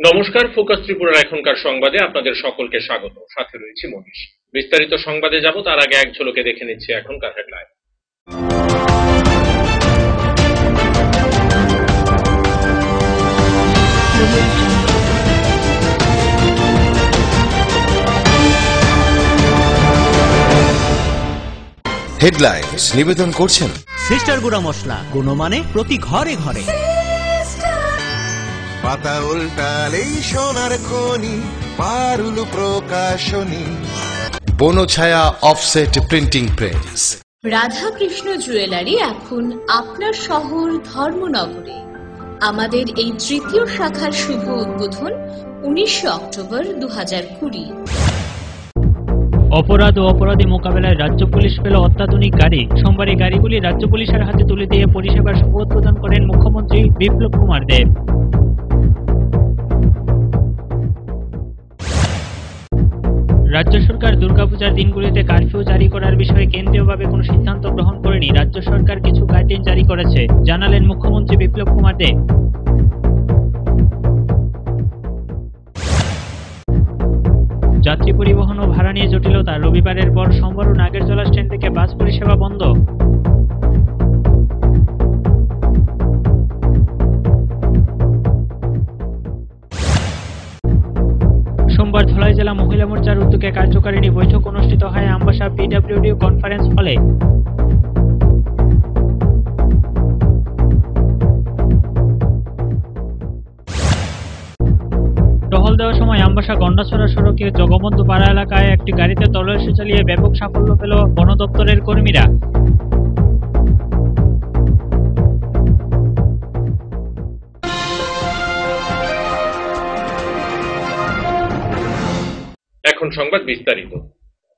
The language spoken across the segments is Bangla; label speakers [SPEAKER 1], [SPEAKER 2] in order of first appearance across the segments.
[SPEAKER 1] নমস্কার, ফোকাস ত্রিপুরার এখনকার সংবাদে আপনাদের সকলকে স্বাগত। সাথে রয়েছে মনীষ। বিস্তারিত সংবাদে যাব তার আগে এক ঝলকে দেখে নিচ্ছে এখনকার হেডলাইন।
[SPEAKER 2] হেডলাইন্স নিবেদন করছেন
[SPEAKER 3] সিস্টার গুঁড়া মশলা, গুণমানে প্রতি ঘরে ঘরে।
[SPEAKER 4] পাতা উল্টালেই সোনার খনি, Parul Prakashani.
[SPEAKER 2] Banchhaya offset printing press.
[SPEAKER 5] Radhakrishna jewellery এখন আপনার শহর ধর্মনগরে। আমাদের এই তৃতীয় শাখার শুভ উদ্বোধন 19 অক্টোবর 2020।
[SPEAKER 6] অপরাধ ও অপরাধী মোকাবেলায় রাজ্য পুলিশ পেল অত্যাধুনিক গাড়ি। সোমবার এই গাড়িগুলি রাজ্য পুলিশের হাতে তুলে দিয়ে পরিষেবার শুভ উদ্বোধন করেন মুখ্যমন্ত্রী বিপ্লব কুমার দেব। রাজ্য সরকার দুর্গাপূজার দিনগুলিতে কারফিউ জারি করার বিষয়ে কেন্দ্রীয়ভাবে কোনো সিদ্ধান্ত গ্রহণ করেনি। রাজ্য সরকার কিছু গাইডলাইন জারি করেছে, জানালেন মুখ্যমন্ত্রী বিপ্লব কুমার দেব। যাত্রী পরিবহন ও ভাড়া নিয়ে জটিলতা। রবিবারের পর সোমবারও নাগেরজলা স্ট্যান্ড থেকে বাস পরিষেবা বন্ধ। সোমবার ধলাই জেলা মহিলা মোর্চার উদ্যোগে কার্যকারিণী বৈঠক অনুষ্ঠিত হয় আমবাসা পিডব্লিউডি কনফারেন্স হলে। টহল দেওয়ার সময় আমবাসা গন্ডাছড়া সড়কে জগবন্ধু পাড়া এলাকায় একটি গাড়িতে তল্লাশি চালিয়ে ব্যাপক সাফল্য পেল বন দপ্তরের কর্মীরা।
[SPEAKER 1] এখন সংবাদ বিস্তারিত।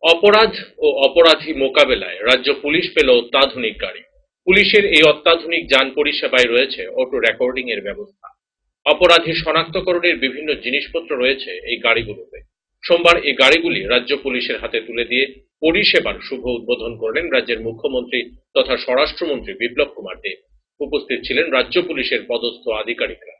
[SPEAKER 1] অপরাধ ও অপরাধী মোকাবেলায় রাজ্য পুলিশ পেল অত্যাধুনিক গাড়ি। পুলিশের এই অত্যাধুনিক যান পরিষেবায় রয়েছে অটো রেকর্ডিং এর ব্যবস্থা। অপরাধী শনাক্তকরণের বিভিন্ন জিনিসপত্র রয়েছে এই গাড়িগুলোতে। সোমবার এই গাড়িগুলি রাজ্য পুলিশের হাতে তুলে দিয়ে পরিষেবার শুভ উদ্বোধন করলেন রাজ্যের মুখ্যমন্ত্রী তথা স্বরাষ্ট্রমন্ত্রী বিপ্লব কুমার দেব। উপস্থিত ছিলেন রাজ্য পুলিশের পদস্থ আধিকারিকরা।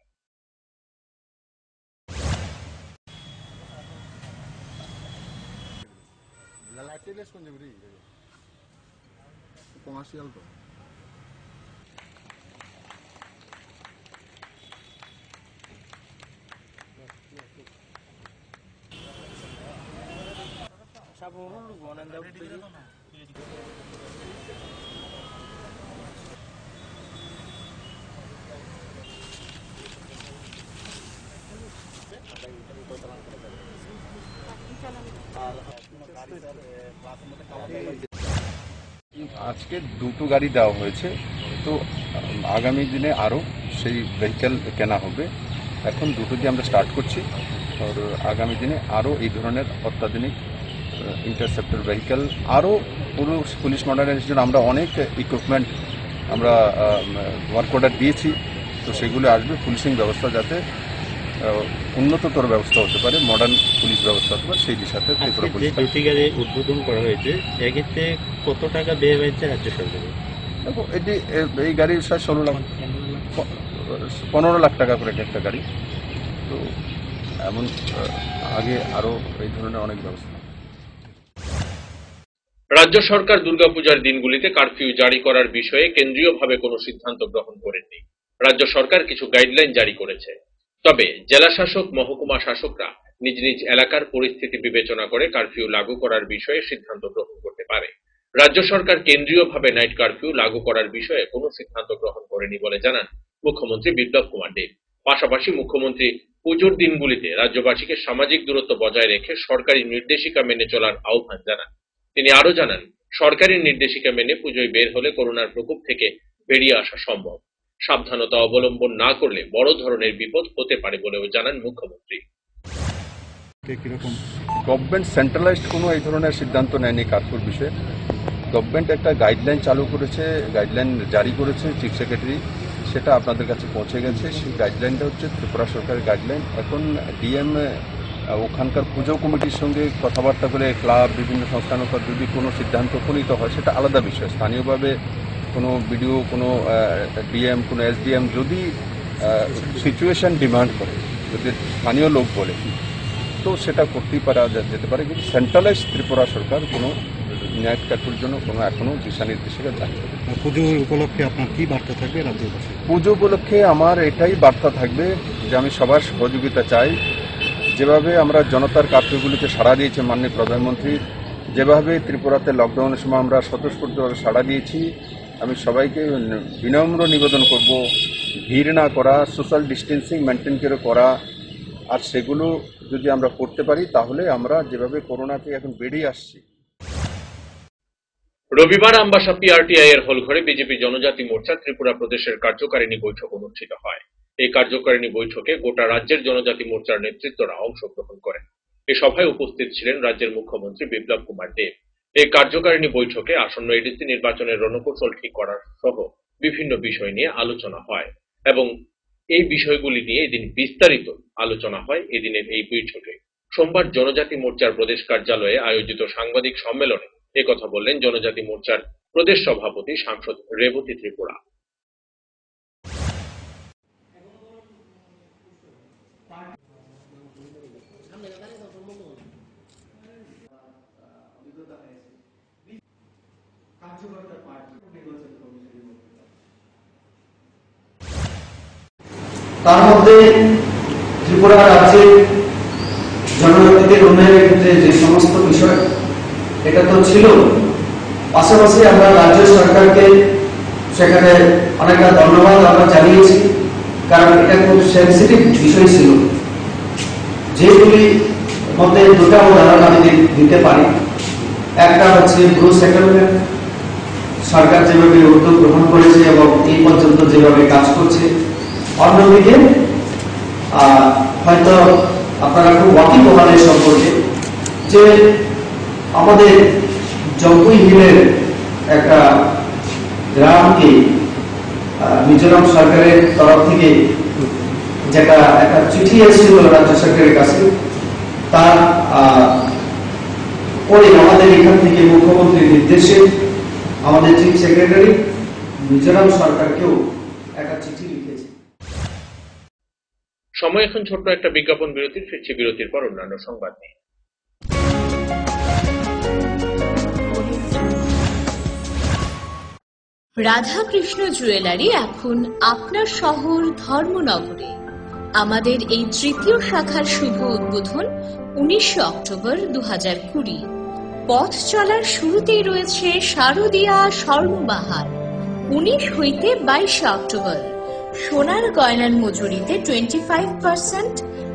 [SPEAKER 7] আজকে দুটো গাড়ি দেওয়া হয়েছে, তো আগামী দিনে আরও সেই ভেহিক্যাল কেনা হবে। এখন দুটো দিয়ে আমরা স্টার্ট করছি, আর আগামী দিনে আরও এই ধরনের অত্যাধুনিক ইন্টারসেপ্টর ভেহিক্যাল, আরও পুরো পুলিশ মডার্নাইজেশন আমরা অনেক ইকুইপমেন্ট আমরা ওয়ার্ক অর্ডার দিয়েছি, তো সেগুলো আসবে। পুলিশিং ব্যবস্থা যাতে উন্নততর ব্যবস্থা হতে পারে, মডার্ন পুলিশ ব্যবস্থা হতে পারে, সেই দিশাতে ত্রিপুরা পুলিশ।
[SPEAKER 8] দুটি গাড়ি উদ্বোধন করা হয়েছে, এক্ষেত্রে কত টাকা ব্যয় হয়েছে রাজ্য সরকারের?
[SPEAKER 7] দেখো, এই গাড়ির 15 লাখ টাকা করে একটা গাড়ি। তো এমন আগে আরো এই ধরনের অনেক ব্যবস্থা।
[SPEAKER 1] রাজ্য সরকার দুর্গাপূজার দিনগুলিতে কারফিউ জারি করার বিষয়ে কেন্দ্রীয়ভাবে কোনো সিদ্ধান্ত গ্রহণ করেননি। রাজ্য সরকার কিছু গাইডলাইন জারি করেছে। তবে জেলা শাসক, মহকুমা শাসকরা নিজ নিজ এলাকার পরিস্থিতি বিবেচনা করে কারফিউ লাগু করার বিষয়ে সিদ্ধান্ত গ্রহণ করতে পারে। রাজ্য সরকার কেন্দ্রীয়ভাবে নাইট কারফিউ লাগু করার বিষয়ে কোনো সিদ্ধান্ত গ্রহণ করেনি বলে জানান মুখ্যমন্ত্রী বিপ্লব কুমার দেব। পাশাপাশি মুখ্যমন্ত্রী পুজোর দিনগুলিতে রাজ্যবাসীকে সামাজিক দূরত্ব বজায় রেখে সরকারি নির্দেশিকা মেনে চলার আহ্বান জানান। তিনি আরো জানান, সরকারি নির্দেশিকা মেনে পুজোয় বের হলে করোনার প্রকোপ থেকে বেরিয়ে আসা সম্ভব। সাবধানতা অবলম্বন না করলে বড় ধরনের বিপদ হতে পারে বলেও জানান মুখ্যমন্ত্রী।
[SPEAKER 7] গভর্নমেন্ট সেন্ট্রালাইজড কোনো এই ধরনের সিদ্ধান্ত নেয়নি কারফিউর বিষয়ে। গভর্নমেন্ট একটা গাইডলাইন চালু করেছে, গাইডলাইন জারি করেছে চিফ সেক্রেটারি, সেটা আপনাদের কাছে পৌঁছে গেছে। সেই গাইডলাইনটা হচ্ছে ত্রিপুরা সরকারের গাইডলাইন। এখন ডিএম ওখানকার পুজো কমিটির সঙ্গে কথাবার্তা করে ক্লাব, বিভিন্ন সংস্থানের উপর যদি কোনো সিদ্ধান্ত উপনীত হয় সেটা আলাদা বিষয়। স্থানীয়ভাবে কোনো বিডিও, কোনো ডিএম, কোনো এসডিএম যদি সিচুয়েশন ডিমান্ড করে যদি স্থানীয় লোক বলে তো সেটা করতেই পারা যেতে পারে, কিন্তু সেন্ট্রালাইজ ত্রিপুরা সরকার কোনো ন্যায় কাটুর জন্য কোনো এখনো দিশা নির্দেশিকা জারি করে।
[SPEAKER 9] পুজো উপলক্ষে আপনার কি বার্তা থাকবে রাজ্যের কাছে?
[SPEAKER 7] পুজো উপলক্ষে আমার এটাই বার্তা থাকবে যে আমি সবার সহযোগিতা চাই। যেভাবে আমরা জনতার কার্ফিউগুলিতে সাড়া দিয়েছি মাননীয় প্রধানমন্ত্রী, যেভাবে ত্রিপুরাতে লকডাউনের সময় আমরা স্বতঃস্ফূর্তভাবে সাড়া দিয়েছি, আমি সবাইকে বিনম্র নিবেদন করব ভিড় না করা, সোশ্যাল ডিস্টেন্সিং মেনটেন করে করা, আর সেগুলো যদি আমরা করতে পারি তাহলে আমরা যেভাবে করোনা থেকে এখন বেরিয়ে আসছি।
[SPEAKER 1] রবিবার আমবাসা পিআরটিআই এর হলঘরে বিজেপি জনজাতি মোর্চা ত্রিপুরা প্রদেশের কার্যকারিণী বৈঠক অনুষ্ঠিত হয়। এই কার্যকারিণী বৈঠকে গোটা রাজ্যের জনজাতি মোর্চার নেতৃত্বরা অংশগ্রহণ করেন। এই সভায় উপস্থিত ছিলেন রাজ্যের মুখ্যমন্ত্রী বিপ্লব কুমার দেব। এই কার্যকারিণী বৈঠকে আসন্ন এডিসি নির্বাচনের রণকৌশল ঠিক করার সহ বিভিন্ন বিষয় নিয়ে আলোচনা হয় এবং এই বিষয়গুলি নিয়ে এদিন বিস্তারিত আলোচনা হয়। এদিনের এই বৈঠকে সোমবার জনজাতি মোর্চার প্রদেশ কার্যালয়ে আয়োজিত সাংবাদিক সম্মেলনে একথা বললেন জনজাতি মোর্চার প্রদেশ সভাপতি সাংসদ রেবতী ত্রিপুরা।
[SPEAKER 10] তার মধ্যে ত্রিপুরা রাজ্যে জনজাতিদের উন্নয়নের ক্ষেত্রে যে সমস্ত বিষয় এটা তো ছিল, পাশাপাশি আমরা রাজ্য সরকারকে সেখানে অনেকটা ধন্যবাদ আমরা জানিয়েছি, কারণ এটা খুব সেন্সিটিভ বিষয় ছিল। যেগুলি মধ্যে দুটা উদাহরণ আমি দিতে পারি। একটা হচ্ছে ব্লু সেটেলমেন্ট, সরকার যেভাবে উদ্যোগ গ্রহণ করেছে এবং এই পর্যন্ত যেভাবে কাজ করছে। অন্যদিকে হয়তো আপনারা খুব ওয়াকিবহালের সম্পর্কে যে আমাদের জম্পুই হিলের একটা গ্রামকে মিজোরাম সরকারের তরফ থেকে যেটা একটা চিঠি এসেছিল রাজ্য সরকারের কাছে, তার পরে আমাদের এখান থেকে মুখ্যমন্ত্রীর নির্দেশে আমাদের চিফ সেক্রেটারি মিজোরাম সরকারকেও একটা চিঠি লিখেছে।
[SPEAKER 1] সময় এখন ছোট্ট একটা বিজ্ঞাপন বিরতির, ফিরছি বিরতির পর অন্যান্য সংবাদ নিয়ে।
[SPEAKER 5] রাধাকৃষ্ণ জুয়েলারি এখন আপনার শহর ধর্মনগরে। আমাদের এই তৃতীয় শাখার শুভ উদ্বোধন 19 অক্টোবর 2020। পথ চলার শুরুতেই রয়েছে শারদীয়া স্বর্ণবাহার। 19 হইতে 22 অক্টোবর সোনার গয়নার মজুরিতে 25%,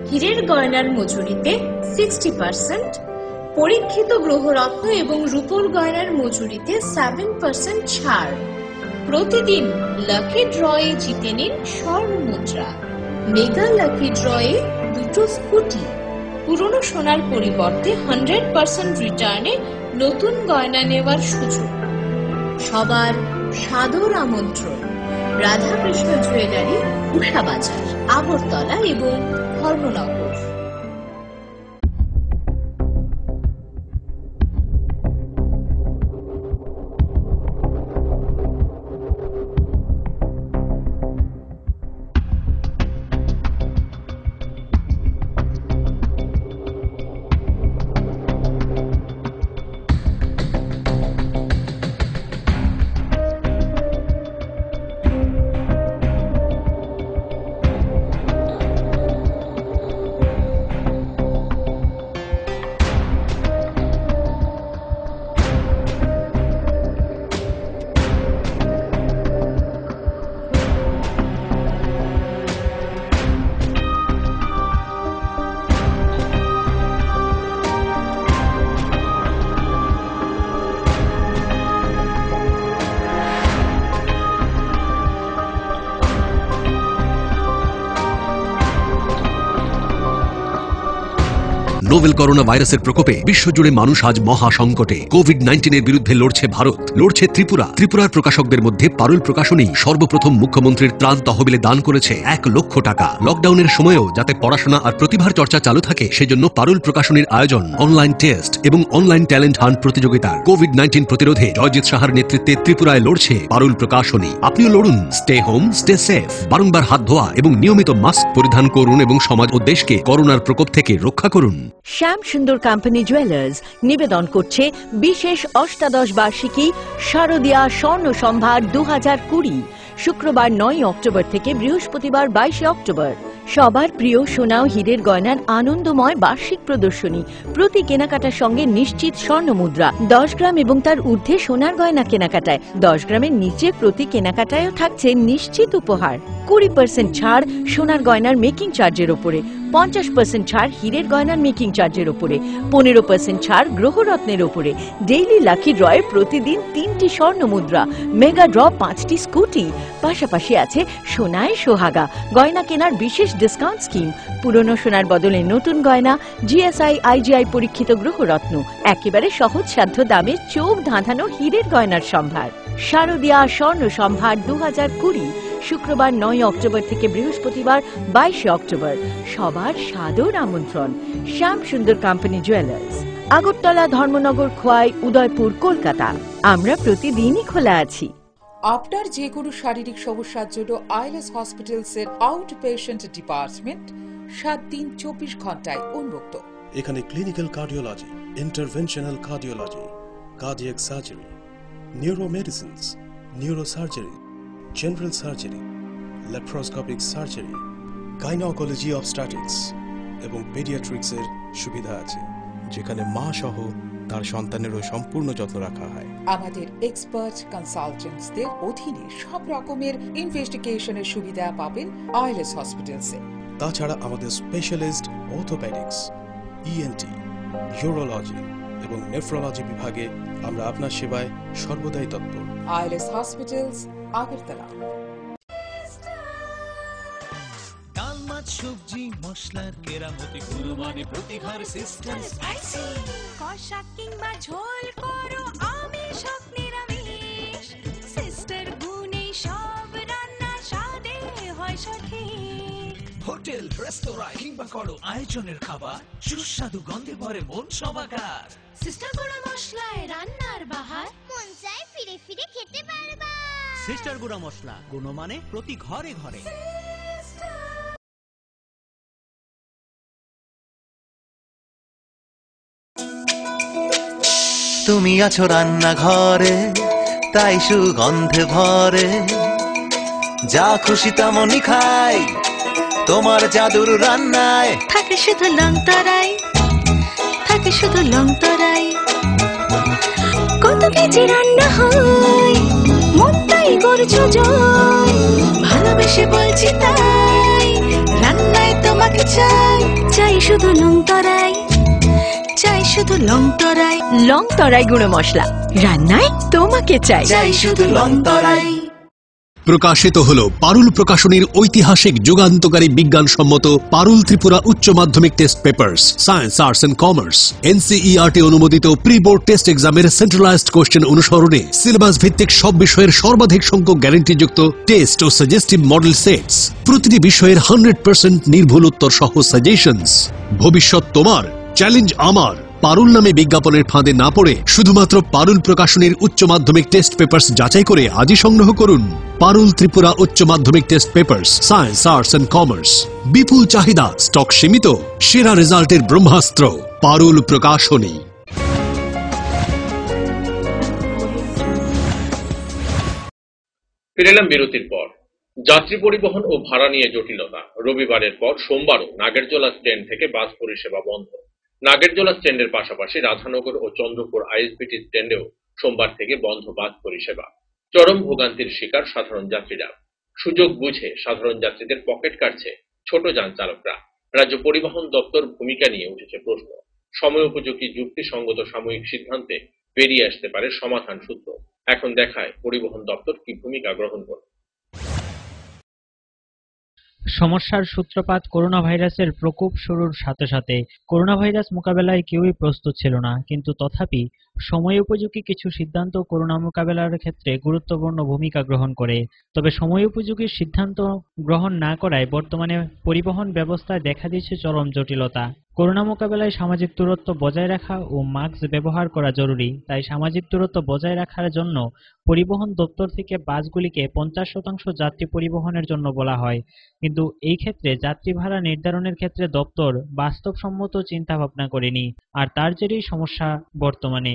[SPEAKER 5] হীরের গয়নার মজুরিতে 60%, পরীক্ষিত গ্রহরত্ন এবং রূপোর গয়নার মজুরিতে 7% ছাড়। প্রতিদিন লাকি ড্রয়ে জিতে নিন স্বর্ণ মুদ্রা। মেগা লাকি ড্রয়ে 2 স্কুটি। পুরনো সোনার পরিবর্তে 100% রিটার্নে নতুন গয়না নেওয়ার সুযোগ। সবার সাদর আমন্ত্রণ। রাধাকৃষ্ণ জুয়েলারি, উষাবাজার, আগরতলা এবং ধর্মনগর।
[SPEAKER 11] নোভেল করোনা ভাইরাসের প্রকোপে বিশ্বজুড়ে মানুষ আজ মহা সংকটে। কোভিড-19 এর বিরুদ্ধে লড়ছে ভারত, লড়ছে ত্রিপুরা। ত্রিপুরার প্রকাশকদের মধ্যে পারুল প্রকাশনী সর্বপ্রথম মুখ্যমন্ত্রীর ত্রাণ তহবিলে দান করেছে 1 লক্ষ টাকা। লকডাউনের সময়েও যাতে পড়াশোনা আর প্রতিভার চর্চা চালু থাকে সেজন্য পারুল প্রকাশনীর আয়োজন অনলাইন টেস্ট এবং অনলাইন ট্যালেন্ট হান্ট প্রতিযোগিতা। কোভিড-19 প্রতিরোধে জয়জিৎ সাহার নেতৃত্বে ত্রিপুরায় লড়ছে পারুল প্রকাশনী। আপনিও লড়ুন। Stay home, stay safe. বারংবার হাত ধোয়া এবং নিয়মিত মাস্ক পরিধান করুন এবং সমাজ ও দেশকে করোনার প্রকোপ থেকে রক্ষা করুন।
[SPEAKER 12] শ্যাম সুন্দর কোম্পানি জুয়েলার্স নিবেদন করছে বিশেষ অষ্টাদশ বার্ষিকী শারদীয়া স্বর্ণ সম্ভার 2020, শুক্রবার 9 অক্টোবর থেকে বৃহস্পতিবার 22 অক্টোবর। সবার প্রিয় সোনা ও হীরের গয়নার আনন্দময় বার্ষিক প্রদর্শনী। প্রতি কেনাকাটার সঙ্গে নিশ্চিত স্বর্ণ মুদ্রা। 10 গ্রাম এবং তার ঊর্ধ্বে সোনার গয়না কেনাকাটায়, 10 গ্রামের নিচে প্রতি কেনাকাটায়ও থাকছে নিশ্চিত উপহার। 20% ছাড় সোনার গয়নার মেকিং চার্জের ওপরে, 50% ছাড় হীরের গয়নার মেকিং চার্জের ওপরে, 15% ছাড় গ্রহরত্নের ওপরে। ডেইলি লাকি ড্রয়ে প্রতিদিন 3টি স্বর্ণ মুদ্রা, মেগা ড্র 5টি স্কুটি। পাশাপাশি আছে সোনায় সোহাগা গয়না কেনার বিশেষ ডিসকাউন্ট স্কিম। পুরনো সোনার বদলে নতুন গয়না, জিএসআই আইজিআই পরীক্ষিত গ্রহরত্ন, একেবারে সহজসাধ্য দামে চোখ ধাঁধানো হীরের গয়নার সম্ভার। শারদীয়া স্বর্ণ সম্ভার 2020, শুক্রবার 9 অক্টোবর থেকে বৃহস্পতিবার 22 অক্টোবর। সবার সাদর আমন্ত্রণ। শ্যাম সুন্দর কোম্পানি জুয়েলার্স, আগরতলা, ধর্মনগর, খোয়াই, উদয়পুর, কলকাতা। আমরা প্রতিদিনই খোলা আছি।
[SPEAKER 13] আপনার যে কোনো শারীরিক সমস্যার জন্য আইএলএস হসপিটালসের আউট পেশেন্ট ডিপার্টমেন্ট 7 দিন 24 ঘন্টায় উন্মুক্ত।
[SPEAKER 14] এখানে clinical cardiology, interventional cardiology, cardiac surgery, neuromedicines, neurosurgery, general surgery, laparoscopic surgery, gynaecology obstetrics এবং পেডিয়াট্রিক্সের সুবিধা আছে, যেখানে মা সহ তার সন্তানেরও সম্পূর্ণ যত্ন রাখা হয়।
[SPEAKER 13] আমাদের এক্সপার্ট কনসালটেন্টসদের অধীনে সব রকমের ইনভেস্টিগেশনের সুবিধা পাবেন আইএলএস হসপিটালসে।
[SPEAKER 14] তাছাড়া আমাদের স্পেশালিস্ট অর্থোপেডিক্স, ইএনটি, ইউরোলজি এবং নেফ্রোলজি বিভাগে আমরা আপনার সেবায় সর্বদাই তৎপর।
[SPEAKER 13] ILS hospitals, Agartala.
[SPEAKER 3] ডাল, মাছ, সবজি, মশলার কেরামতি, গুণমানে প্রতি ঘর সিস্টেম স্পাইসি।
[SPEAKER 15] কষা কিংবা ঝোল করো আমিষ হোক নিরামিষ, সিস্টার গুণে সব রান্না স্বাদে হয় সঠিক।
[SPEAKER 3] হোটেল, রেস্তোরাঁ কিংবা করো আয়োজনের খাবার, সুস্বাদু গন্ধে ভরে মন সমাকার।
[SPEAKER 15] সিস্টার গুঁড়া মশলায় রান্নার বাহার, মন চায় ফিরে ফিরে খেতে পারবা।
[SPEAKER 3] সিস্টার গুঁড়া মশলা, গুণমানে প্রতি ঘরে ঘরে।
[SPEAKER 16] তুমি আছো রান্নাঘরে, তাই সুগন্ধে ভরে, যা খুশি তেমনই খাই তোমার জাদুর রান্নায়।
[SPEAKER 15] থাকে শুধু লং তরাই, থাকে শুধু লং তরাই। কত কেজি রান্না হয়, মনটাই করছো জয়। ভালোবেসে বলছি তাই, রান্নায় তোমাকে চাই, চাই শুধু লং তরাই, চাই শুধু লং তরাই।
[SPEAKER 12] লং তরাই গুঁড়ো মশলা, রান্নায় তোমাকে চাই,
[SPEAKER 16] চাই শুধু লং তরাই।
[SPEAKER 11] প্রকাশিত হলো পারুল প্রকাশনীর ঐতিহাসিক যুগান্তকারী বিজ্ঞানসম্মত পারুল ত্রিপুরা উচ্চ মাধ্যমিক test papers, science, arts and commerce, NCERT অনুমোদিত প্রি বোর্ড টেস্ট এক্সামের সেন্ট্রালাইজড কোশ্চেন অনুসরণে সিলেবাস ভিত্তিক সব বিষয়ের সর্বাধিক সংখ্যক গ্যারান্টিযুক্ত টেস্ট ও সাজেস্টিভ মডেল সেটস, প্রতিটি বিষয়ের 100% নির্ভুল উত্তর সহ সাজেশনস। ভবিষ্যৎ তোমার, চ্যালেঞ্জ আমার। পারুল নামে বিজ্ঞাপনের ফাঁদে না পড়ে শুধুমাত্র পারুল প্রকাশনীর উচ্চ মাধ্যমিক টেস্ট পেপার্স যাচাই করে আজই সংগ্রহ করুন। পারুল ত্রিপুরা উচ্চ মাধ্যমিক test papers, science, arts and commerce. বিপুল চাহিদা, স্টক সীমিত, সেরা রেজাল্টের ব্রহ্মাস্ত্র, পারুল প্রকাশনী।
[SPEAKER 1] ফিরে এলাম বিরতির পর। যাত্রী পরিবহন ও ভাড়া নিয়ে জটিলতা। রবিবারের পর সোমবারও নাগেরজোলা স্ট্যান্ড থেকে বাস পরিষেবা বন্ধ। নাগেরজোলা স্ট্যান্ডের পাশাপাশি রাধানগর ও চন্দ্রপুর আইএসবিটি স্ট্যান্ডেও সোমবার থেকে বন্ধ বাস পরিষেবা। চরম ভোগান্তির শিকার সাধারণ যাত্রীরা। সুযোগ বুঝে সাধারণ যাত্রীদের পকেট কাটছে ছোট যান চালকরা। রাজ্য পরিবহন দপ্তর ভূমিকা নিয়ে উঠেছে প্রশ্ন। সময় উপযোগী যুক্তিসঙ্গত সাময়িক সিদ্ধান্তে বেরিয়ে আসতে পারে সমাধান সূত্র। এখন দেখায় পরিবহন দপ্তর কি ভূমিকা গ্রহণ করে।
[SPEAKER 6] সমস্যার সূত্রপাত করোনা ভাইরাসের প্রকোপ শুরুর সাথে সাথে। করোনা ভাইরাস মোকাবেলায় কেউই প্রস্তুত ছিল না, কিন্তু তথাপি সময়োপযোগী কিছু সিদ্ধান্ত করোনা মোকাবেলার ক্ষেত্রে গুরুত্বপূর্ণ ভূমিকা গ্রহণ করে। তবে সময়োপযোগী সিদ্ধান্ত গ্রহণ না করায় বর্তমানে পরিবহন ব্যবস্থায় দেখা দিচ্ছে চরম জটিলতা। করোনা মোকাবেলায় সামাজিক দূরত্ব বজায় রাখা ও মাস্ক ব্যবহার করা জরুরি। তাই সামাজিক দূরত্ব বজায় রাখার জন্য পরিবহন দপ্তর থেকে বাসগুলিকে 50% যাত্রী পরিবহনের জন্য বলা হয়, কিন্তু এই ক্ষেত্রে যাত্রী ভাড়া নির্ধারণের ক্ষেত্রে দপ্তর বাস্তবসম্মত চিন্তা ভাবনা করেনি, আর তার জেরেই সমস্যা বর্তমানে।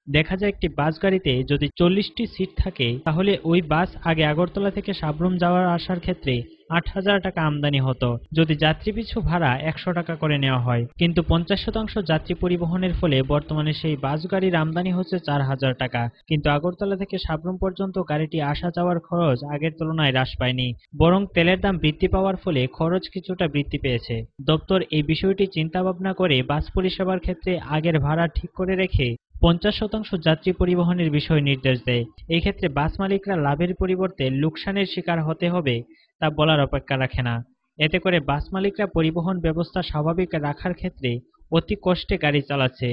[SPEAKER 6] দেখা যায় একটি বাস গাড়িতে যদি 40টি সিট থাকে, তাহলে ওই বাস আগে আগরতলা থেকে সাব্রুম যাওয়ার আসার ক্ষেত্রে 8,000 টাকা আমদানি হতো যদি যাত্রী পিছু ভাড়া 100 টাকা করে নেওয়া হয়, কিন্তু 50% যাত্রী পরিবহনের ফলে বর্তমানে সেই বাস গাড়ির আমদানি হচ্ছে 4,000 টাকা। কিন্তু আগরতলা থেকে সাব্রুম পর্যন্ত গাড়িটি আসা যাওয়ার খরচ আগের তুলনায় হ্রাস পায়নি, বরং তেলের দাম বৃদ্ধি পাওয়ার ফলে খরচ কিছুটা বৃদ্ধি পেয়েছে। দপ্তর এই বিষয়টি চিন্তা ভাবনা করে বাস পরিষেবার ক্ষেত্রে আগের ভাড়া ঠিক করে রেখে 50% যাত্রী পরিবহনের বিষয় নির্দেশ দেয়। এই ক্ষেত্রে বাস মালিকরা লাভের পরিবর্তে লোকসানের শিকার হতে হবে তা বলার অপেক্ষা রাখে না। এতে করে বাস মালিকরা পরিবহন ব্যবস্থা স্বাভাবিক রাখার ক্ষেত্রে অতি কষ্টে গাড়ি চালাচ্ছে।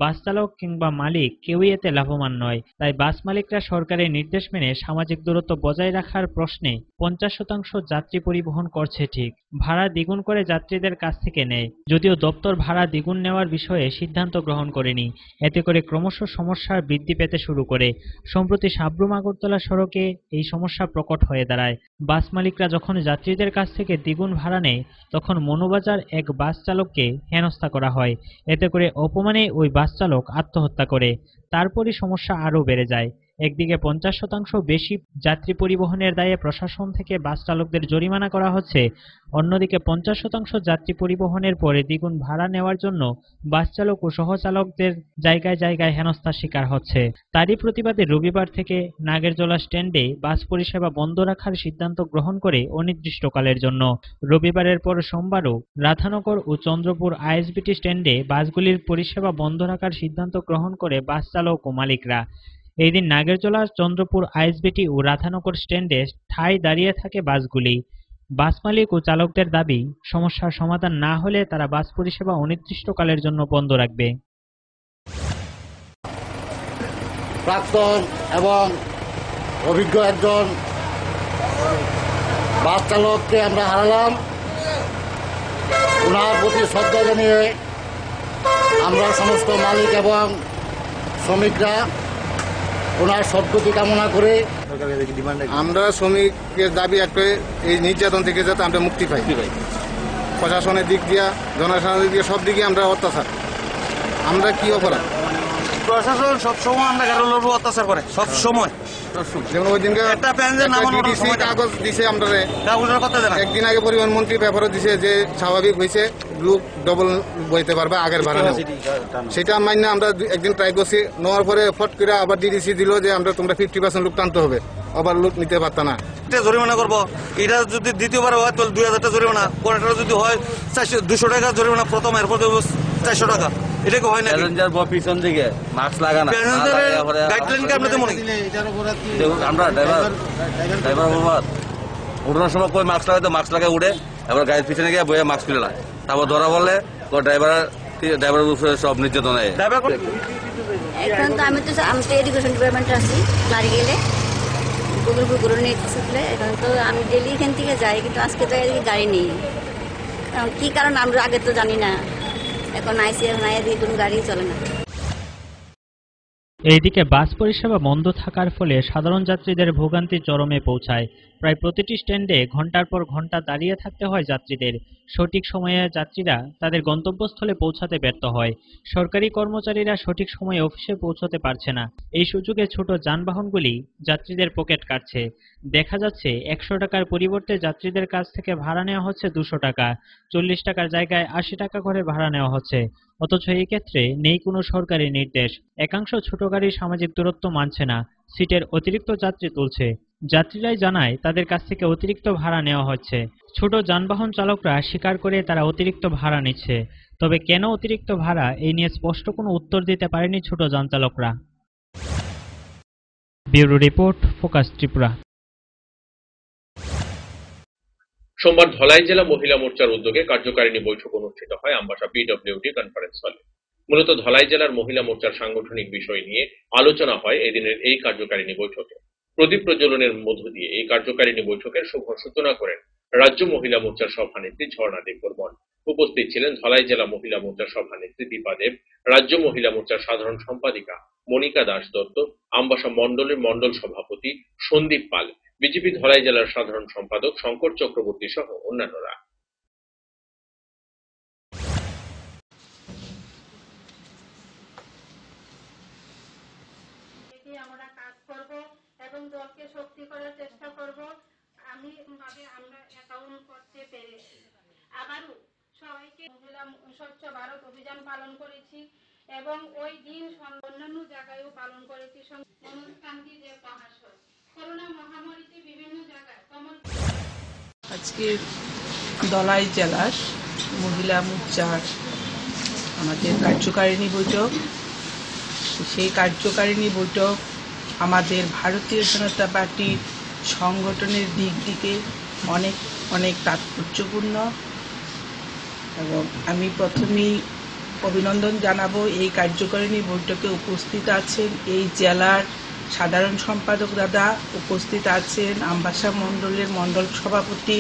[SPEAKER 6] বাস চালক কিংবা মালিক কেউই এতে লাভবান নয়। তাই বাস মালিকরা সরকারের নির্দেশ মেনে সামাজিক দূরত্ব বজায় রাখার প্রশ্নে 50% যাত্রী পরিবহন করছে ঠিক, ভাড়া দ্বিগুণ করে যাত্রীদের কাছ থেকে নেয়। যদিও দপ্তর ভাড়া দ্বিগুণ নেওয়ার বিষয়ে সিদ্ধান্ত গ্রহণ করেনি, এতে করে ক্রমশ সমস্যা বৃদ্ধি পেতে শুরু করে। সম্প্রতি সাব্রুম আগরতলা সড়কে এই সমস্যা প্রকট হয়ে দাঁড়ায়। বাস মালিকরা যখন যাত্রীদের কাছ থেকে দ্বিগুণ ভাড়া নেয়, তখন মনোবাজার এক বাস চালককে হেনস্থা করা হয়। এতে করে অপমানে ওই বাস চালক আত্মহত্যা করে। তারপরই সমস্যা আরও বেড়ে যায়। একদিকে 50% বেশি যাত্রী পরিবহনের দায়ে প্রশাসন থেকে বাস চালকদের জরিমানা করা হচ্ছে, অন্যদিকে 50% যাত্রী পরিবহনের পরে দ্বিগুণ ভাড়া নেওয়ার জন্য বাস চালক ও সহচালকদের জায়গায় জায়গায় হেনস্থার শিকার হচ্ছে। তারই প্রতিবাদে রবিবার থেকে নাগেরজোলা স্ট্যান্ডে বাস পরিষেবা বন্ধ রাখার সিদ্ধান্ত গ্রহণ করে অনির্দিষ্টকালের জন্য। রবিবারের পর সোমবারও রাধানগর ও চন্দ্রপুর আইএসবিটি স্ট্যান্ডে বাসগুলির পরিষেবা বন্ধ রাখার সিদ্ধান্ত গ্রহণ করে বাস চালক ও মালিকরা। এই দিন নাগেরজোলা, চন্দ্রপুর আইএসবিটি ও রাধানগর স্ট্যান্ডে ঠায় দাঁড়িয়ে থাকে বাসগুলি। বাস মালিক ও চালকদের দাবি, সমস্যার সমাধান না হলে তারা বাস পরিষেবা অনির্দিষ্টকালের জন্য বন্ধ রাখবে।
[SPEAKER 17] প্রাক্তন এবং অভিজ্ঞ একজন বাস চালককে আমরা হারালাম। ওনার প্রতি শ্রদ্ধা জানিয়ে আমরা সমস্ত মালিক এবং শ্রমিকরা ওনার সদ্গতি কামনা করে
[SPEAKER 18] আমরা শ্রমিকের দাবি একটাই, এই নির্যাতন থেকে যাতে আমরা মুক্তি পাই। প্রশাসনের দিক দিয়া, জনসাধারণের দিক দিয়ে, সব দিকে আমরা অত্যাচার। আমরা কি অপরাধ?
[SPEAKER 19] প্রশাসন সবসময় আমরা গাড়ি লোক অত্যাচার করে, সব সময়।
[SPEAKER 18] যেমন ওই দিনকে কাগজ দিছে আমরা, একদিন আগে পরিবহন মন্ত্রী পেপারও দিছে যে স্বাভাবিক হয়েছে, লোক ডবল বইতে পারবে আগের ভাড়া নেব। সেটা মান্য আমরা একদিন ট্রাই করছি, নেওয়ার পরে ফট করে আবার ডিডিসি দিল যে আমরা তোমরা 50% লোক টানতে হবে, আবার লোক নিতে পারত না।
[SPEAKER 19] জরিমানা করবো, এটা যদি দ্বিতীয়বার হয় তাহলে 2,000 টাকা জরিমানা, পরেরটা যদি হয় 200 টাকা জরিমানা প্রথম, এরপর 400 টাকা। এটা কি হয় না?
[SPEAKER 20] পিছন দিকে মাস্ক লাগানো
[SPEAKER 19] গাইডলাইনকে আপনি তো মনে
[SPEAKER 20] আমরা ড্রাইভার উঠানোর সময় কই মাস্ক লাগাই, তো মাস্ক লাগাই উঠে, এবার গাড়ির পিছনে গিয়ে বইয়ে মাস্ক খুলে নেয়। তারপর ধরা বললে ড্রাইভারের উপরে সব নির্যাতন হয়।
[SPEAKER 21] এখন তো আমি তো এডুকেশন ডিপার্টমেন্টে আছি, ক্লারিক্যালে গুগল নিয়ে শিখলে। এখন তো আমি ডেলি এখান থেকে যাই, কিন্তু আজকে তো এদিকে গাড়ি নেই। কারণ কি কারণ আমরা আগে তো জানি না, এখন আইসি, এখন এদিকে কোনো গাড়ি চলে না।
[SPEAKER 6] এইদিকে বাস পরিষেবা বন্ধ থাকার ফলে সাধারণ যাত্রীদের ভোগান্তি চরমে পৌঁছায়। প্রায় প্রতিটি স্ট্যান্ডে ঘন্টার পর ঘন্টা দাঁড়িয়ে থাকতে হয় যাত্রীদের। সঠিক সময়ে যাত্রীরা তাদের গন্তব্যস্থলে পৌঁছাতে ব্যর্থ হয়। সরকারি কর্মচারীরা সঠিক সময়ে অফিসে পৌঁছতে পারছে না। এই সুযোগে ছোট যানবাহনগুলি যাত্রীদের পকেট কাটছে। দেখা যাচ্ছে 100 টাকার পরিবর্তে যাত্রীদের কাছ থেকে ভাড়া নেওয়া হচ্ছে 200 টাকা, 40 টাকার জায়গায় 80 টাকা করে ভাড়া নেওয়া হচ্ছে। অথচ এই ক্ষেত্রে নেই কোনো সরকারি নির্দেশ। একাংশ ছোট গাড়ি সামাজিক দূরত্ব মানছে না, সিটের অতিরিক্ত যাত্রী তুলছে। যাত্রীরাই জানায় তাদের কাছ থেকে অতিরিক্ত ভাড়া নেওয়া হচ্ছে। ছোট যানবাহন চালকরা স্বীকার করে তারা অতিরিক্ত ভাড়া নিচ্ছে। তবে কেন অতিরিক্ত ভাড়া, এই নিয়ে স্পষ্ট কোনো উত্তর দিতে পারেনি ছোট যান চালকরা। Bureau report, focus Tripura.
[SPEAKER 1] সোমবার ধলাই জেলা মহিলা মোর্চার উদ্যোগে কার্যকারিণী বৈঠক অনুষ্ঠিত হয় আমবাসা পিডব্লিউডি কনফারেন্স হলে। মূলত ধলাই জেলার মহিলা মোর্চার সাংগঠনিক বিষয় নিয়ে আলোচনা হয় এদিনের এই কার্যকারিণী বৈঠকে। প্রদীপ প্রজ্বলনের মধ্য দিয়ে এই কার্যকারিণী বৈঠকের শুভ সূচনা করেন রাজ্য মহিলা মোর্চার সভানেত্রী ঝর্ণা দেব বর্মন। উপস্থিত ছিলেন ধলাই জেলা মহিলা মোর্চার সভানেত্রী দীপা দেব, রাজ্য মহিলা মোর্চার সাধারণ সম্পাদিকা মনিকা দাস দত্ত, আমবাসা মণ্ডলের মণ্ডল সভাপতি সন্দীপ পাল, বিজেপি ধলাই জেলার সাধারণ সম্পাদক শঙ্কর চক্রবর্তী সহ অন্যান্যরা।
[SPEAKER 4] আমরা কাজ করব এবং দলকে শক্তি করার চেষ্টা করব। আমরা অ্যাকাউন্ট করতে পেরেছি। আবারও সবাইকে মহিলা স্বচ্ছ ভারত অভিযান পালন করেছি এবং ওই দিন অন্যান্য জায়গায়ও পালন করেছি। মনোজকান্তি যে মহাশয় করোনা মহামারীতে বিভিন্ন জায়গায়
[SPEAKER 22] আজকে ধলাই জেলার মহিলা মোর্চার আমাদের কার্যকারিণী বৈঠক। সেই কার্যকারিণী বৈঠক আমাদের ভারতীয় জনতা পার্টি সংগঠনের দিক থেকে অনেক অনেক তাৎপর্যপূর্ণ এবং আমি প্রথমেই অভিনন্দন জানাবো এই কার্যকারিণী বৈঠকে উপস্থিত আছেন এই জেলার সাধারণ সম্পাদক দাদা, উপস্থিত আছেন আমবাসা মণ্ডলের মণ্ডল সভাপতি,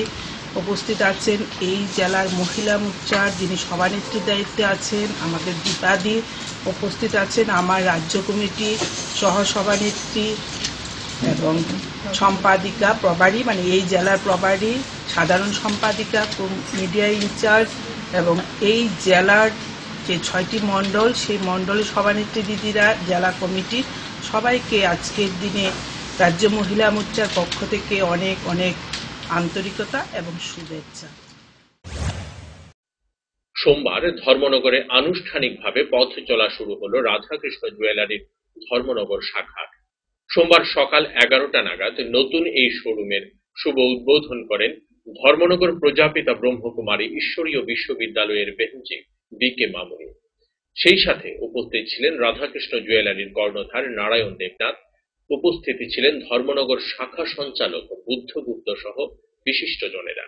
[SPEAKER 22] উপস্থিত আছেন এই জেলার মহিলা মোর্চার যিনি সভানেত্রীর দায়িত্বে আছেন আমাদের দীপাদি, উপস্থিত আছেন আমার রাজ্য কমিটি সহ সভানেত্রী এবং সম্পাদিকা প্রভারী, মানে এই জেলার প্রভারী, সাধারণ সম্পাদিকা, মিডিয়া ইনচার্জ এবং এই জেলার যে 6টি মণ্ডল সেই মণ্ডলের সভানেত্রী দিদিরা, জেলা কমিটি সবাইকে আজকের দিনে রাজ্য মহিলা মোর্চার পক্ষ থেকে অনেক অনেক আন্তরিকতা এবং শুভেচ্ছা।
[SPEAKER 1] সোমবার ধর্মনগরে আনুষ্ঠানিকভাবে পথ চলা শুরু হলো রাধাকৃষ্ণ জুয়েলারির ধর্মনগর শাখার। সোমবার সকাল 11টা নাগাদ নতুন এই শোরুমের শুভ উদ্বোধন করেন ধর্মনগর প্রজাপিতা ব্রহ্মকুমারী ঈশ্বরীয় বিশ্ববিদ্যালয়ের বেঞ্চে বি.কে. মামুনি। সেই সাথে উপস্থিত ছিলেন রাধাকৃষ্ণ জুয়েলারির কর্ণধার নারায়ণ দেবনাথ, উপস্থিতি ছিলেন ধর্মনগর শাখা সঞ্চালক বুদ্ধগুপ্ত সহ বিশিষ্টজনেরা।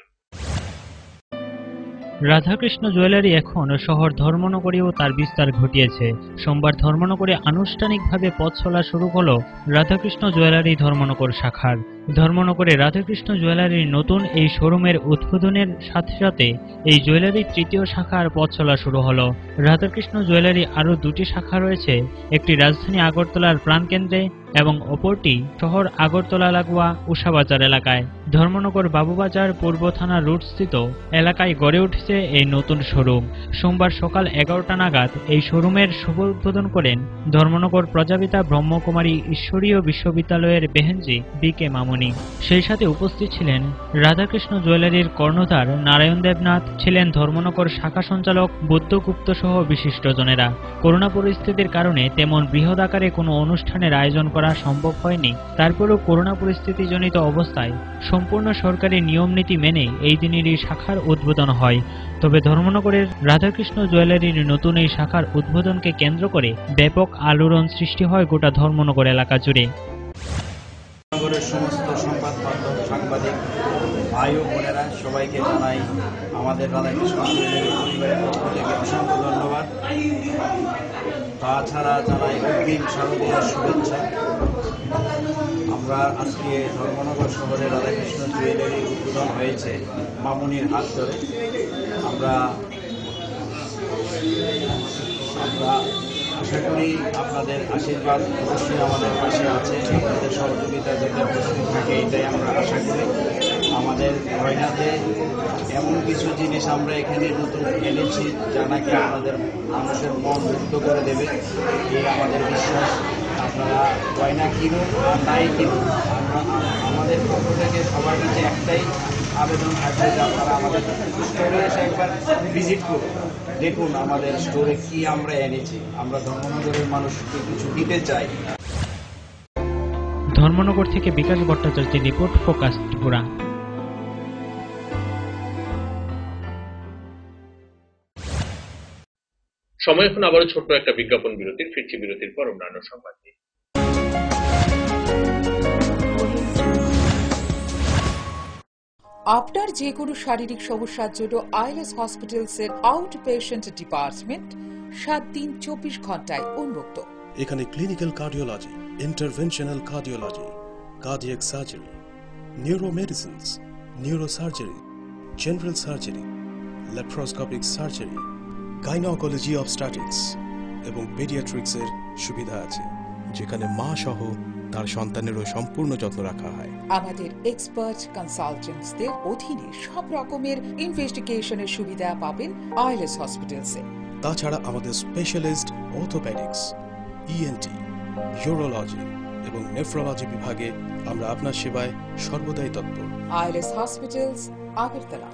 [SPEAKER 6] রাধাকৃষ্ণ জুয়েলারি এখন শহর ধর্মনগরেও তার বিস্তার ঘটিয়েছে। সোমবার ধর্মনগরে আনুষ্ঠানিকভাবে পথ চলা শুরু হলো রাধাকৃষ্ণ জুয়েলারি ধর্মনগর শাখার। ধর্মনগরে রাধাকৃষ্ণ জুয়েলারির নতুন এই শোরুমের উদ্বোধনের সাথে সাথে এই জুয়েলারির 3য় শাখার পথ চলা শুরু হলো। রাধাকৃষ্ণ জুয়েলারি আরও 2টি শাখা রয়েছে, একটি রাজধানী আগরতলার প্রাণকেন্দ্রে এবং অপরটি শহর আগরতলা লাগোয়া উষাবাজার এলাকায়। ধর্মনগর বাবুবাজার পূর্ব থানা রোডস্থিত এলাকায় গড়ে উঠেছে এই নতুন শোরুম। সোমবার সকাল 11টা নাগাদ এই শোরুমের শুভ উদ্বোধন করেন ধর্মনগর প্রজাপিতা ব্রহ্মকুমারী ঈশ্বরীয় বিশ্ববিদ্যালয়ের বেহেনজি বি.কে. মামুনি। সেই সাথে উপস্থিত ছিলেন রাধাকৃষ্ণ জুয়েলারির কর্ণধার নারায়ণ দেবনাথ, ছিলেন ধর্মনগর শাখা সঞ্চালক বুদ্ধগুপ্ত সহ বিশিষ্টজনেরা। করোনা পরিস্থিতির কারণে তেমন বৃহৎ আকারে কোনো অনুষ্ঠানের আয়োজন করা সম্ভব হয়নি। তারপরও করোনা পরিস্থিতিজনিত অবস্থায় সম্পূর্ণ সরকারি নিয়ম নীতি মেনে এই দিনেরই শাখার উদ্বোধন হয়। তবে ধর্মনগরের রাধাকৃষ্ণ জুয়েলারির নতুন এই শাখার উদ্বোধনকে কেন্দ্র করে ব্যাপক আলোড়ন সৃষ্টি হয় গোটা ধর্মনগর এলাকা জুড়ে।
[SPEAKER 23] নগরের সমস্ত সংবাদ মাধ্যম, সাংবাদিক ভাই ও বোনেরা সবাইকে জানাই আমাদের রাধাকৃষ্ণ জুয়েলারি পরিবারের পক্ষ থেকে অসংখ্য ধন্যবাদ। তাছাড়া জানাই অগ্রিম শারদীয়ার শুভেচ্ছা। আমরা আজকে ধর্মনগর শহরে রাধাকৃষ্ণ জুয়েলারি উদ্বোধন হয়েছে মামুনির হাত ধরে। আমরা আশা করি আপনাদের আশীর্বাদ অবশ্যই আমাদের পাশে আছে, আপনাদের সহযোগিতা যাতে অবশ্যই থাকে এটাই আমরা আশা করি। আমাদের গয়নাতে এমন কিছু জিনিস আমরা এখানে নতুন এনেছি যা নাকি আপনাদের মানুষের মন মুগ্ধ করে দেবে, এই আমাদের বিশ্বাস। আপনারা গয়না কিনুন আর নাই কিনুন, আমাদের পক্ষ থেকে সবার কাছে একটাই আবেদন থাকবে যে আপনারা আমাদের স্টোরে এসে একবার ভিজিট করুন, দেখুন আমাদের স্টোরে কি আমরা এনেছি। আমরা ধর্মনগরের মানুষকে কিছু দিতে চাই।
[SPEAKER 6] ধর্মনগর থেকে বিকাশ ভট্টাচার্যের রিপোর্ট, ফোকাস ত্রিপুরা।
[SPEAKER 1] সময় এখন আবারও ছোট্ট একটা বিজ্ঞাপন বিরতির। ফিরছি বিরতির পর অন্যান্য সংবাদ নিয়ে।
[SPEAKER 13] আপনার যে কোনো শারীরিক সমস্যার জন্য আইএলএস হসপিটালসের আউট পেশেন্ট ডিপার্টমেন্ট 7 দিন 24 ঘন্টায় উন্মুক্ত।
[SPEAKER 14] এখানে clinical cardiology, interventional cardiology, cardiac surgery, neuromedicines, neurosurgery, general surgery, laparoscopic surgery, gynaecology obstetrics এবং পেডিয়াট্রিক্সের সুবিধা আছে, যেখানে মা সহ তার সন্তানেরও সম্পূর্ণ যত্ন রাখা হয়।
[SPEAKER 13] আমাদের এক্সপার্ট কনসালটেন্টসদের অধীনে সব রকমের ইনভেস্টিগেশনের সুবিধা পাবেন আইএলএস হসপিটালসে।
[SPEAKER 14] তাছাড়া আমাদের স্পেশালিস্ট অর্থোপেডিক্স, ইএনটি, ইউরোলজি এবং নেফ্রোলজি বিভাগে আমরা আপনার সেবায় সর্বদাই তৎপর।
[SPEAKER 13] ILS hospitals, Agartala.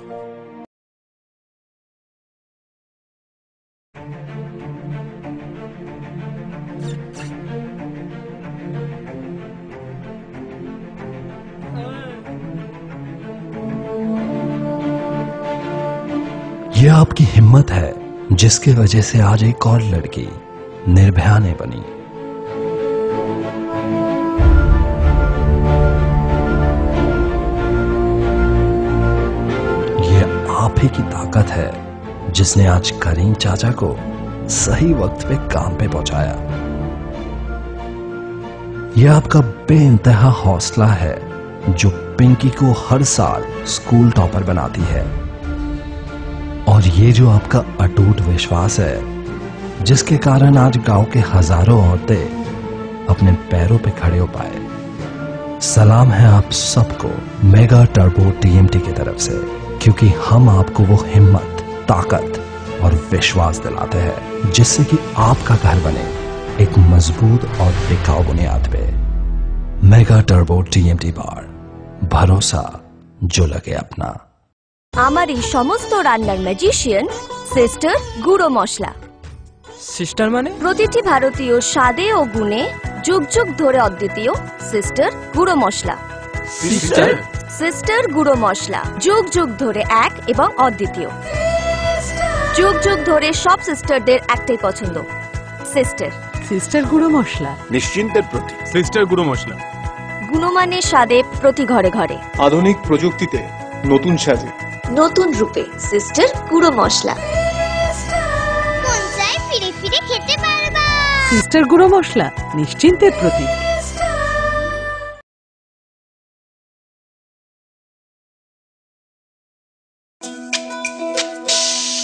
[SPEAKER 2] ये आपकी हिम्मत है जिसकी वजह से आज एक और लड़की निर्भया ने बनी। ये आप ही की ताकत है जिसने आज करीम चाचा को सही वक्त पे काम पे पहुंचाया। यह आपका बेइंतहा हौसला है जो पिंकी को हर साल स्कूल टॉपर बनाती है, और ये जो आपका अटूट विश्वास है जिसके कारण आज गांव के हजारों औरतें अपने पैरों पे खड़े हो पाए। सलाम है आप सबको मेगा टर्बो टीएमटी की तरफ से, क्योंकि हम आपको वो हिम्मत, ताकत और विश्वास दिलाते हैं जिससे कि आपका घर बने एक मजबूत और टिकाऊ बुनियाद पे। मेगा टर्बो टीएमटी बार, भरोसा जो लगे अपना।
[SPEAKER 8] আমার এই সমস্ত রান্নার ম্যাজিশিয়ান সিস্টার গুঁড়ো মশলা।
[SPEAKER 9] সিস্টার মানে?
[SPEAKER 8] প্রতিটি ভারতীয় স্বাদে ও গুণে যুগ যুগ ধরে অদ্বিতীয় সিস্টার গুঁড়ো মশলা।
[SPEAKER 9] সিস্টার?
[SPEAKER 8] সিস্টার গুঁড়ো মশলা যুগ যুগ ধরে এক এবং অদ্বিতীয়। যুগ যুগ ধরে সব সিস্টারদের একটাই পছন্দ, সিস্টার।
[SPEAKER 12] সিস্টার গুঁড়ো মশলা,
[SPEAKER 9] নিশ্চিন্তের প্রতীক। সিস্টার গুঁড়ো মশলা,
[SPEAKER 8] গুণমানের স্বাদে প্রতি ঘরে ঘরে,
[SPEAKER 9] আধুনিক প্রযুক্তিতে নতুন সাজে,
[SPEAKER 8] নতুন রূপে সিস্টার গুঁড়ো মশলা।
[SPEAKER 15] মন চায় ফিরে ফিরে খেতে পারবা।
[SPEAKER 12] সিস্টার গুঁড়ো মশলা নিশ্চিন্তের প্রতীক।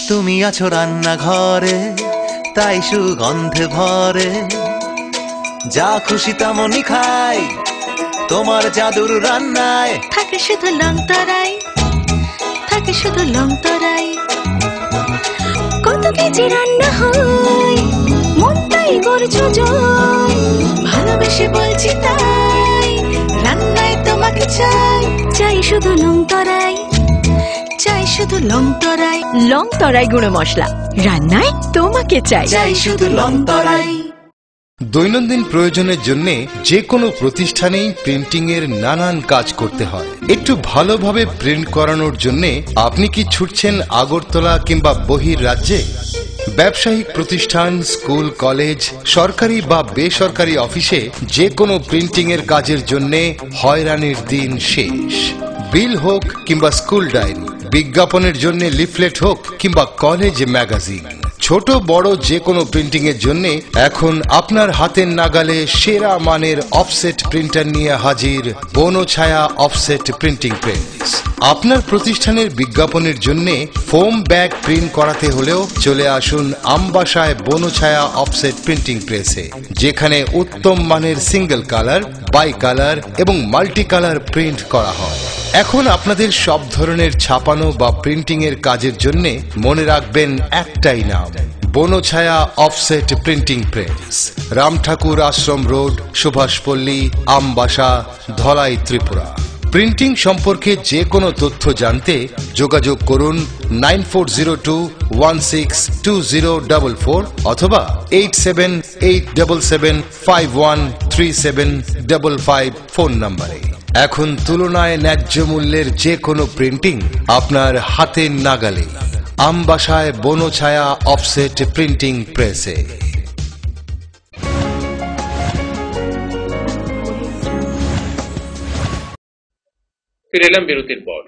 [SPEAKER 16] তুমি আছো রান্নাঘরে তাই সুগন্ধে ভরে, যা খুশি তেমনই খাই তোমার জাদুর রান্নায়।
[SPEAKER 15] থাকে শুধু লং তরাই, থাকে শুধু লং তরাই। কত কেজি রান্না হয় মনটাই করছো জয়, ভালোবেসে বলছি তাই রান্নায় তোমাকে চাই। চাই শুধু লং তরাই, চাই শুধু লং তরাই।
[SPEAKER 12] লং তরাই গুঁড়ো মশলা, রান্নায় তোমাকে চাই।
[SPEAKER 16] চাই শুধু লং তরাই।
[SPEAKER 24] দৈনন্দিন প্রয়োজনের জন্য যে কোনো প্রতিষ্ঠানেই প্রিন্টিং এর নানান কাজ করতে হয়। একটু ভালোভাবে প্রিন্ট করানোর জন্য আপনি কি ছুটছেন আগরতলা কিংবা বহির রাজ্যে? ব্যবসায়িক প্রতিষ্ঠান, স্কুল, কলেজ, সরকারি বা বেসরকারি অফিসে যে কোনো প্রিন্টিং এর কাজের জন্য হয়রানির দিন শেষ। বিল হোক কিংবা স্কুল ডায়েরি, বিজ্ঞাপনের জন্য লিফলেট হোক কিংবা কলেজ ম্যাগাজিন, ছোট বড় যে কোনো প্রিন্টিং এর জন্য এখন আপনার হাতের নাগালে সেরা মানের অফসেট প্রিন্টার নিয়ে হাজির বনছায়া অফসেট প্রিন্টিং প্রেস। আপনার প্রতিষ্ঠানের বিজ্ঞাপনের জন্য ফোম ব্যাগ প্রিন্ট করাতে হলেও চলে আসুন আমবাসায় বনছায়া অফসেট প্রিন্টিং প্রেসে, যেখানে উত্তম মানের সিঙ্গেল কালার, বাই কালার এবং মাল্টি কালার প্রিন্ট করা হয়। এখন আপনাদের সব ধরনের ছাপানো বা প্রিন্টিং এর কাজের জন্য মনে রাখবেন একটাই নাম, Banchhaya offset printing press, Ramthakur Ashram road, Subhashpalli, Ambassa, Dhalai, Tripura. Printing সম্পর্কে যে কোনো তথ্য জানতে যোগাযোগ করুন 9402162044 অথবা 8787751375 ফোন নম্বরে। এখন তুলনায় ন্যায্য মূল্যের যে কোনো প্রিন্টিং আপনার হাতের নাগালে, আমবাসায় বনছায়া অফসেট প্রিন্টিং প্রেসে।
[SPEAKER 1] ফিরে এলাম বিরতির পর।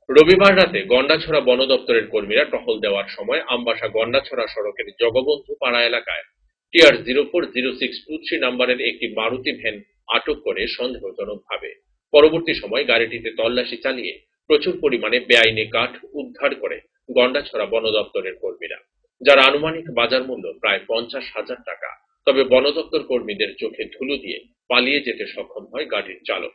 [SPEAKER 1] রবিবার রাতে গন্ডাছড়া বন দপ্তরের কর্মীরা টহল দেওয়ার সময় আমবাসা গন্ডাছড়া সড়কের জগবন্ধু পাড়া এলাকায় TR 040623 নম্বরের একটি মারুতি ভ্যান আটক করে সন্দেহজনকভাবে। পরবর্তী সময় গাড়িটিতে তল্লাশি চালিয়ে প্রচুর পরিমাণে বেআইনি কাঠ উদ্ধার করে গন্ডাছড়া বন দপ্তরের কর্মীরা, যার আনুমানিক বাজার মূল্য প্রায় 50,000 টাকা। তবে বন দপ্তর কর্মীদের চোখে ধুলো দিয়ে পালিয়ে যেতে সক্ষম হয় গাড়ির চালক।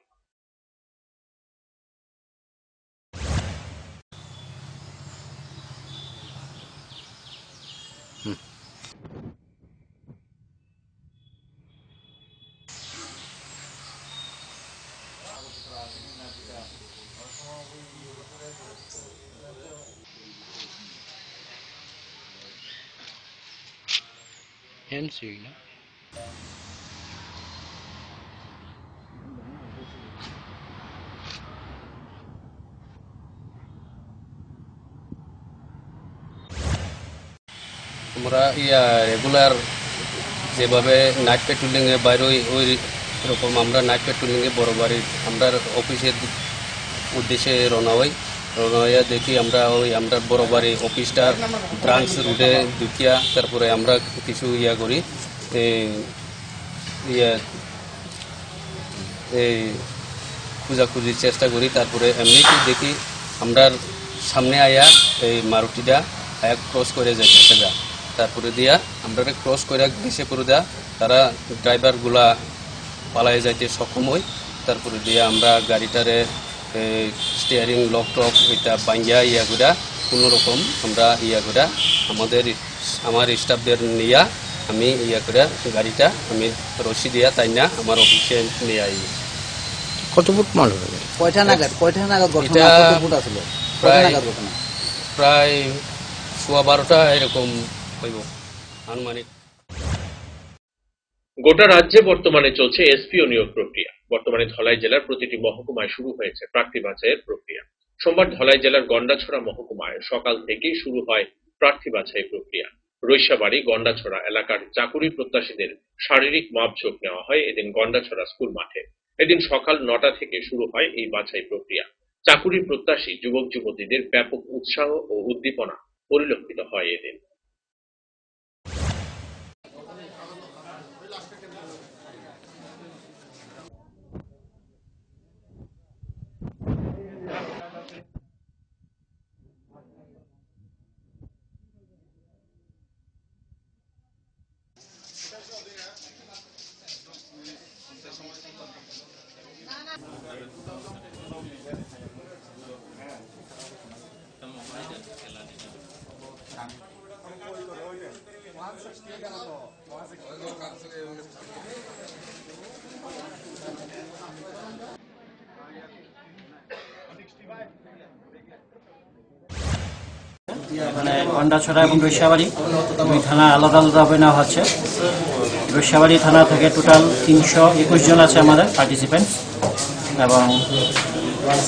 [SPEAKER 3] আমরা রেগুলার যেভাবে নাইট পেট্রোলিংয়ে বাইরে ওই রকম আমরা নাইট পেট্রোলিংয়ে বড় বাড়ির আমরা অফিসের উদ্দেশ্যে রওনা হইয়া দেখি আমরা আমরা বড় বাড়ি অফিসটার ব্রাঞ্চ রুটে ঢুকিয়া তারপরে আমরা কিছু করি এই খোঁজাখুঁজির চেষ্টা করি। তারপরে এমনিতে দেখি আমরা সামনে আয়া এই মারুতিটা ক্রস করে যাইতেছে যা, তারপরে দিয়া আমরা ক্রস করে দিশে করে দেয়া তারা ড্রাইভারগুলা পালাই যাইতে সক্ষম হই। তারপরে দিয়া আমরা গাড়িটারে স্টিয়ারিং লক টক এটা ভাঙ্গিয়া করে কোনো রকম আমরা করে আমার স্টাফদের নিয়া আমি করে গাড়িটা আমি রশি দিয়া তাই না আমার অফিসে নিয়ে আই।
[SPEAKER 5] কত ফুট মাল হবে? কয়টা নাগাদ ঘটনা ছিল?
[SPEAKER 3] প্রায় 12:15 এরকম হইব আনুমানিক।
[SPEAKER 1] গোটা রাজ্যে বর্তমানে চলছে এসপিও নিয়োগ প্রক্রিয়া। বর্তমানে ধলাই জেলার প্রতিটি মহকুমায় শুরু হয়েছে প্রার্থী বাছাইয়ের প্রক্রিয়া। সোমবার ধলাই জেলার গন্ডাছড়া মহকুমায় সকাল থেকেই শুরু হয় প্রার্থী বাছাই প্রক্রিয়া। রৈশাবাড়ি গন্ডাছড়া এলাকার চাকুরি প্রত্যাশীদের শারীরিক মাপঝোঁক নেওয়া হয় এদিন গন্ডাছড়া স্কুল মাঠে। এদিন সকাল 9টা থেকে শুরু হয় এই বাছাই প্রক্রিয়া। চাকুরি প্রত্যাশী যুবক যুবতীদের ব্যাপক উৎসাহ ও উদ্দীপনা পরিলক্ষিত হয় এদিন।
[SPEAKER 7] এখানে গন্ডাছড়া এবং রৈশাবাড়ি দুই থানা আলাদা আলাদাভাবে নেওয়া হচ্ছে। রৈশাবাড়ি থানা থেকে টোটাল 321 জন আছে আমাদের পার্টিসিপেন্টস, এবং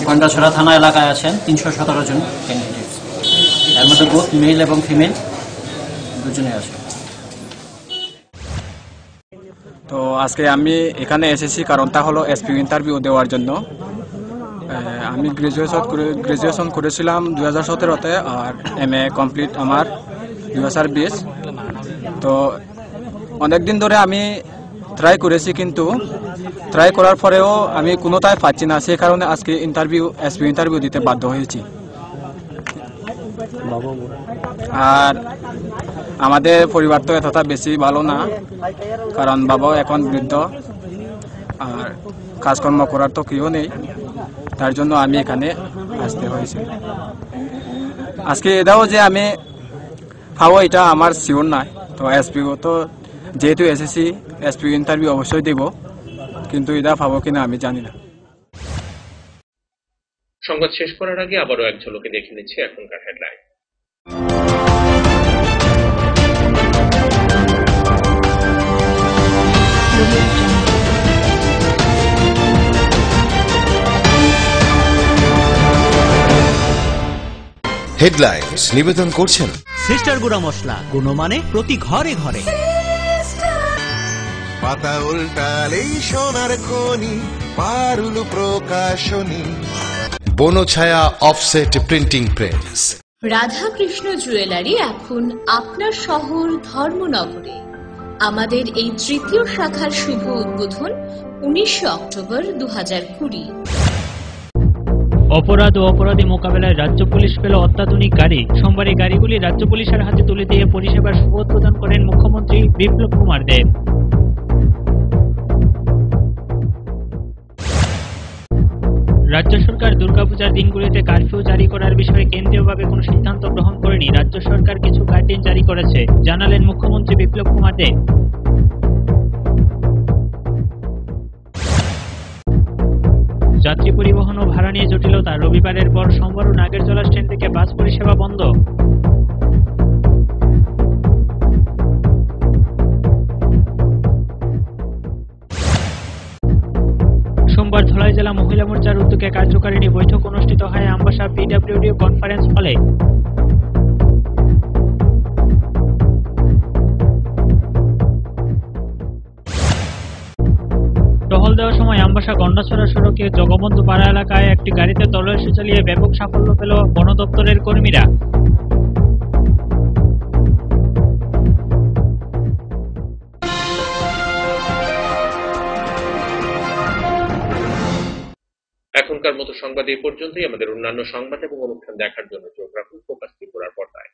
[SPEAKER 7] গন্ডাছড়া থানা এলাকায় আছেন 317 জন ক্যান্ডিডেটস। এর মধ্যে বোথ মেল এবং ফিমেল দুজনে আছে।
[SPEAKER 10] তো আজকে আমি এখানে এসেছি কারণটা হলো এসপি ইন্টারভিউ দেওয়ার জন্য। আমি গ্রাজুয়েশন করেছিলাম 2017-তে আর MA কমপ্লিট আমার 2020। তো অনেক দিন ধরে আমি ট্রাই করেছি, কিন্তু ট্রাই করার পরেও আমি কোনোটাই পাচ্ছি না। সেই কারণে আজকে এসপি ইন্টারভিউ দিতে বাধ্য হয়েছি। আর আমাদের পরিবার তো এতটা বেশি ভালো না, কারণ বাবাও এখন বৃদ্ধ আর কাজকর্ম করার তো কেউ নেই। তার জন্য আমি এখানে আসতে হয়েছে। আজকে এটাও যে আমি পাবো এটা আমার শিওর নাই। তো এসপিও তো যেহেতু এসেছি এসপি ইন্টারভিউ অবশ্যই দেব, কিন্তু এটা পাবো কিনা আমি জানি না।
[SPEAKER 1] সংবাদ শেষ করার আগে আবারও এক ঝলকে দেখে নিচ্ছি এখনকার হেডলাইন।
[SPEAKER 24] হেডলাইন্স নিবেদন করছেন
[SPEAKER 25] সিস্টার গুঁড়া মশলা, গুণমানে প্রতি ঘরে ঘরে।
[SPEAKER 16] পাতা উল্টালেই সোনার খনি, Parul Prakashani.
[SPEAKER 24] Banchhaya offset printing press.
[SPEAKER 11] Radhakrishna jewellery এখন আপনার শহর ধর্মনগরে। আমাদের এই তৃতীয় শাখার শুভ উদ্বোধন 19 অক্টোবর 2020।
[SPEAKER 6] অপরাধ ও অপরাধী মোকাবেলায় রাজ্য পুলিশ পেল অত্যাধুনিক গাড়ি। সোমবার এই গাড়িগুলি রাজ্য পুলিশের হাতে তুলে দিয়ে পরিষেবার শুভ উদ্বোধন করেন মুখ্যমন্ত্রী বিপ্লব কুমার দেব। রাজ্য সরকার দুর্গাপূজার দিনগুলিতে কারফিউ জারি করার বিষয়ে কেন্দ্রীয়ভাবে কোনো সিদ্ধান্ত গ্রহণ করেনি। রাজ্য সরকার কিছু গাইডলাইন জারি করেছে, জানালেন মুখ্যমন্ত্রী বিপ্লব কুমার দেব। যাত্রী পরিবহন ও ভাড়া নিয়ে জটিলতা, রবিবারের পর সোমবারও নাগেরজলা স্ট্যান্ড থেকে বাস পরিষেবা বন্ধ। সোমবার ধলাই জেলা মহিলা মোর্চার উদ্যোগে কার্যকারিণী বৈঠক অনুষ্ঠিত হয় আমবাসা পিডব্লিউডি কনফারেন্স হলে। টহল দেওয়ার সময় আমবাসা গন্ডাছড়া সড়কে জগবন্ধু পাড়া এলাকায় একটি গাড়িতে তল্লাশি চালিয়ে ব্যাপক সাফল্য পেল বন দপ্তরের কর্মীরা।
[SPEAKER 1] এখনকার মতো সংবাদ এই পর্যন্তই। আমাদের অন্যান্য সংবাদ এবং অনুষ্ঠান দেখার জন্য চোখ রাখুন ফোকাস ত্রিপুরার পর্দায়।